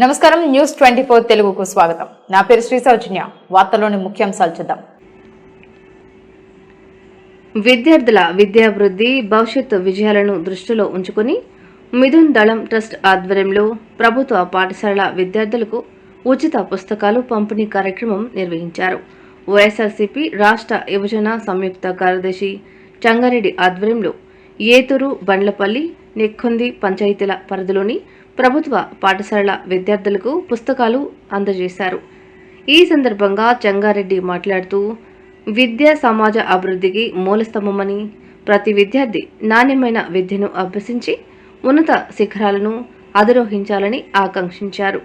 నమస్కారం న్యూస్ 24 తెలుగుకు స్వాగతం. నా పేరు శ్రీ సౌజన్య. వార్తల్లోని ముఖ్యాంశాలు చూద్దాం. విద్యార్థుల విద్యాభివృద్ధి భవిష్యత్తు విజయాలను దృష్టిలో ఉంచుకుని మిథున్ దళం ట్రస్ట్ ఆధ్వర్యంలో ప్రభుత్వ పాఠశాల విద్యార్థులకు ఉచిత పుస్తకాలు పంపిణీ కార్యక్రమం నిర్వహించారు. వైఎస్ఆర్సీపీ రాష్ట్ర యువజన సంయుక్త కార్యదర్శి చంగారెడ్డి ఆధ్వర్యంలో ఏతూరు, బండ్లపల్లి, నెక్కొంది పంచాయతీల పరిధిలోని ప్రభుత్వ పాఠశాలల విద్యార్థులకు పుస్తకాలు అందజేశారు. ఈ సందర్భంగా చంగారెడ్డి మాట్లాడుతూ విద్య సమాజ అభివృద్ధికి మూలస్తంభమని, ప్రతి విద్యార్థి నాణ్యమైన విద్యను అభ్యసించి ఉన్నత శిఖరాలను అధిరోహించాలని ఆకాంక్షించారు.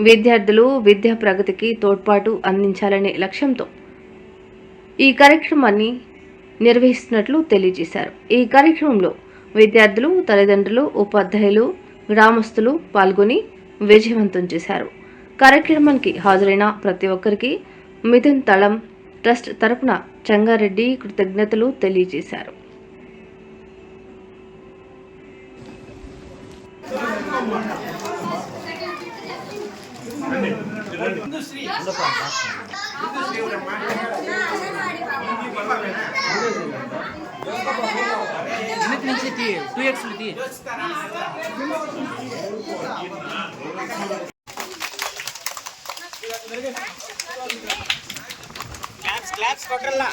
విద్యార్థులు విద్యా ప్రగతికి తోడ్పాటు అందించాలనే లక్ష్యంతో ఈ కార్యక్రమాన్ని నిర్వహిస్తున్నట్లు తెలియజేశారు. ఈ కార్యక్రమంలో విద్యార్థులు, తల్లిదండ్రులు, ఉపాధ్యాయులు, గ్రామస్తులు పాల్గొని విజయవంతం చేశారు. కార్యక్రమానికి హాజరైన ప్రతి ఒక్కరికి మిథున్ దళం ట్రస్ట్ తరపున చంగారెడ్డి కృతజ్ఞతలు తెలియజేశారు. క్లాప్స్ కొట్టల్లా.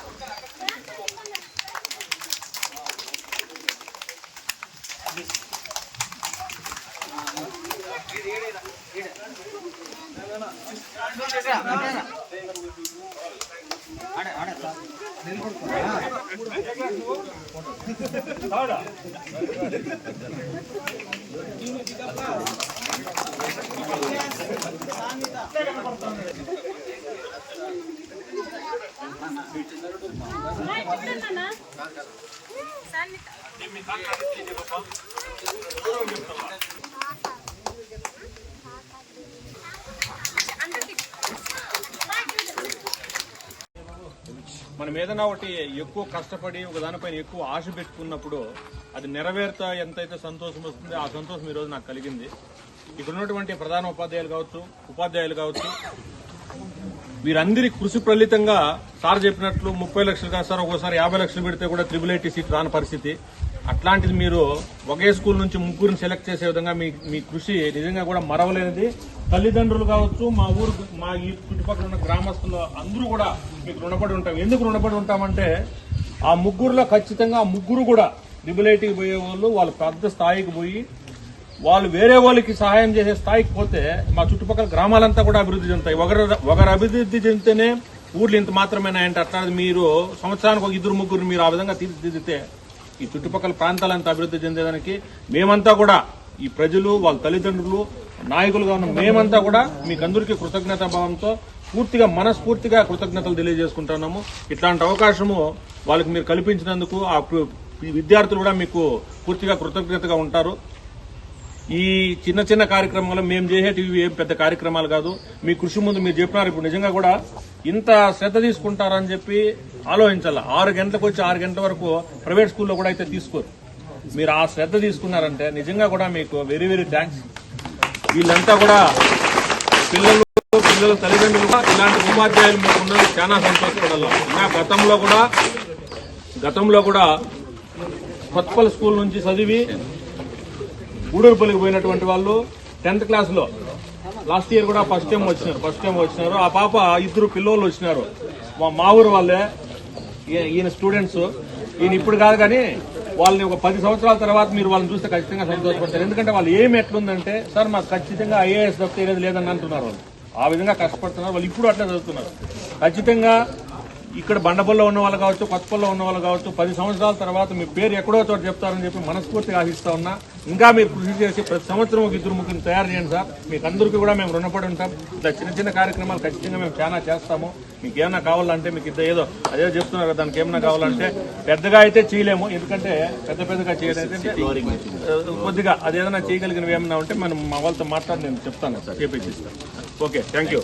మనం ఏదైనా ఒకటి ఎక్కువ కష్టపడి ఒక దానిపైన ఎక్కువ ఆశ పెట్టుకున్నప్పుడు అది నెరవేరుతా ఎంతైతే సంతోషం వస్తుందో ఆ సంతోషం ఈ రోజు నాకు కలిగింది. ఇక్కడ ఉన్నటువంటి ప్రధాన ఉపాధ్యాయులు కావచ్చు వీరందరి కృషి ఫలితంగా సార్ చెప్పినట్లు 30 లక్షలు కాదు సార్, ఒక్కోసారి 50 లక్షలు పెడితే కూడా IIIT సీట్ రాని పరిస్థితి. అట్లాంటిది మీరు ఒకే స్కూల్ నుంచి ముగ్గురిని సెలెక్ట్ చేసే విధంగా మీ కృషి నిజంగా కూడా మరవలేనిది. తల్లిదండ్రులు కావచ్చు, మా ఈ చుట్టుపక్కల ఉన్న గ్రామస్తులు అందరూ కూడా మీకు రుణపడి ఉంటాం. ఎందుకు రుణపడి ఉంటామంటే ఆ ముగ్గురులో ఖచ్చితంగా ఆ ముగ్గురు కూడా IIITకి పోయే వాళ్ళు పెద్ద స్థాయికి పోయి వాళ్ళు వేరే వాళ్ళకి సహాయం చేసే స్థాయికి పోతే మా చుట్టుపక్కల గ్రామాలంతా కూడా అభివృద్ధి చెందుతాయి. ఒకరు అభివృద్ధి చెందితేనే ఊర్లు ఇంత మాత్రమేనా అంటే అట్లా మీరు సంవత్సరానికి ఒక 2-3 మీరు ఆ విధంగా తీర్చిదిద్దితే ఈ చుట్టుపక్కల ప్రాంతాలంతా అభివృద్ధి చెందేదానికి మేమంతా కూడా ఈ ప్రజలు, వాళ్ళ తల్లిదండ్రులు, నాయకులుగా ఉన్న మేమంతా కూడా మీకందరికీ కృతజ్ఞతా భావంతో మనస్ఫూర్తిగా కృతజ్ఞతలు తెలియజేసుకుంటున్నాము. ఇట్లాంటి అవకాశము వాళ్ళకి మీరు కల్పించినందుకు ఆ విద్యార్థులు కూడా మీకు పూర్తిగా కృతజ్ఞతగా ఉంటారు. ఈ చిన్న కార్యక్రమాలు మేము చేసేటివి ఏం పెద్ద కార్యక్రమాలు కాదు. మీ కృషి ముందు మీరు చెప్పినారు. ఇప్పుడు నిజంగా కూడా ఇంత శ్రద్ధ తీసుకుంటారని చెప్పి ఆలోచించాలి. 6 గంటలకు వచ్చి 6 గంటల వరకు ప్రైవేట్ స్కూల్లో కూడా అయితే తీసుకోరు. మీరు ఆ శ్రద్ధ తీసుకున్నారంటే నిజంగా కూడా మీకు వెరీ వెరీ థ్యాంక్స్. వీళ్ళంతా కూడా పిల్లల తల్లిదండ్రులు ఇలాంటి ఉపాధ్యాయులు మీకు ఉన్నది చాలా సంతోషపడాలి. ఇంకా గతంలో కూడా కొత్తపల్లి స్కూల్ నుంచి చదివి గూడూరుపల్లికి పోయినటువంటి వాళ్ళు 10th క్లాస్లో లాస్ట్ ఇయర్ కూడా ఫస్ట్ టైం వచ్చినారు. ఆ పాప 2 పిల్లోళ్ళు వచ్చినారు. మా ఊరు వాళ్ళే. ఈయన స్టూడెంట్స్. ఈయన ఇప్పుడు కాదు కానీ వాళ్ళని ఒక 10 సంవత్సరాల తర్వాత మీరు వాళ్ళని చూస్తే ఖచ్చితంగా సంతోషపడతారు. ఎందుకంటే వాళ్ళు ఏం ఎట్లుందంటే సార్ మాకు ఖచ్చితంగా IAS తప్పితే లేదని అంటున్నారు. వాళ్ళు ఆ విధంగా కష్టపడుతున్నారు. వాళ్ళు ఇప్పుడు అట్లా చదువుతున్నారు. ఖచ్చితంగా ఇక్కడ బండపల్లిలో ఉన్న వాళ్ళు కావచ్చు, కొత్తపల్లిలో ఉన్న వాళ్ళు కావచ్చు, 10 సంవత్సరాల తర్వాత మీ పేరు ఎక్కడో చోట చెప్తారని చెప్పి మనస్ఫూర్తిగా ఆశిస్తా ఉన్నా. ఇంకా మీరు కృషి చేసి ప్రతి సంవత్సరం ఒక 2-3 తయారు చేయండి సార్. మీకు అందరికీ కూడా మేము రుణపడి ఉంటాం. ఇట్లా చిన్న కార్యక్రమాలు ఖచ్చితంగా మేము చాలా చేస్తాము. మీకు ఏమైనా కావాలంటే మీకు ఏదో అదే చెప్తున్నారు, దానికి ఏమైనా కావాలంటే పెద్దగా అయితే చేయలేము. ఎందుకంటే పెద్దగా చేయలేదంటే కొద్దిగా అదేదైనా చేయగలిగినవి ఏమైనా ఉంటే మనం మా వాళ్ళతో మాట్లాడి నేను చెప్తాను సార్, చేపించిస్తాను. Okay, thank you.